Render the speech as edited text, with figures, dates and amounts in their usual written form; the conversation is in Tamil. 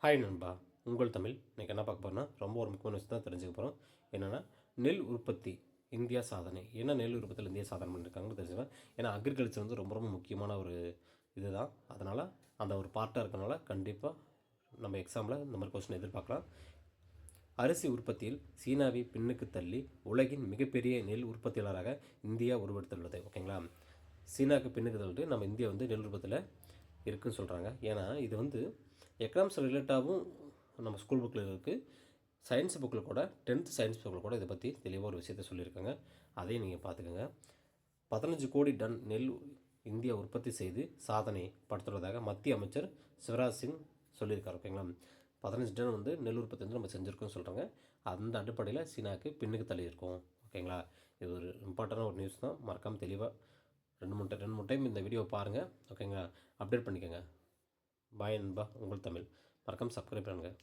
ஹாய் நண்பா, உங்கள் தமிழ். இன்றைக்கி என்ன பார்க்க போகிறோன்னா ரொம்ப ஒரு முக்கியமான விஷயம் தான் தெரிஞ்சுக்க போகிறோம். என்னென்னா நெல் உற்பத்தி இந்தியா சாதனை. என்ன நெல் உற்பத்தியில் இந்தியா சாதனை பண்ணியிருக்காங்கன்னு தெரிஞ்சுக்கலாம். ஏன்னா அக்ரிகல்ச்சர் வந்து ரொம்ப ரொம்ப முக்கியமான ஒரு இது தான். அதனால் அந்த ஒரு பார்ட்டாக இருக்கனால கண்டிப்பாக நம்ம எக்ஸாமில் இந்த மாதிரி கொஸ்டின் எதிர்பார்க்கலாம். அரிசி உற்பத்தியில் சீனாவை பின்னுக்கு தள்ளி உலகின் மிகப்பெரிய நெல் உற்பத்தியாளராக இந்தியா உருவெடுத்துள்ளது. ஓகேங்களா, சீனாவுக்கு பின்னுக்கு தள்ளிட்டு நம்ம இந்தியா வந்து நெல் உற்பத்தியில் இருக்குதுன்னு சொல்கிறாங்க. ஏன்னா இது வந்து எக்கனாமிக்ஸ் ரிலேட்டாகவும் நம்ம ஸ்கூல் புக்கில் இருக்குது. சயின்ஸ் புக்கில் கூட 10th சயின்ஸ் புக்கில் கூட இதை பற்றி தெளிவாக ஒரு விஷயத்தை சொல்லியிருக்காங்க. அதையும் நீங்கள் பார்த்துக்கோங்க. 15 கோடி டன் நெல் இந்தியா உற்பத்தி செய்து சாதனை படுத்துள்ளதாக மத்திய அமைச்சர் சிவராஜ் சிங் சொல்லியிருக்காரு. ஓகேங்களா, 15 டன் வந்து நெல் உற்பத்தி வந்து நம்ம செஞ்சுருக்கோம்னு சொல்கிறாங்க. அந்த அடிப்படையில் சீனாவுக்கு பின்னுக்கு தள்ளி இருக்கும். ஓகேங்களா, இது ஒரு இம்பார்ட்டண்டான ஒரு நியூஸ் தான். மறக்காமல் தெளிவாக ரெண்டு மூணு டைம் இந்த வீடியோவை பாருங்கள். ஓகேங்களா, அப்டேட் பண்ணிக்கோங்க. பாய் நண்பா, உங்கள் தமிழ். மறக்காமல் சப்ஸ்கிரைப் பண்ணுங்கள்.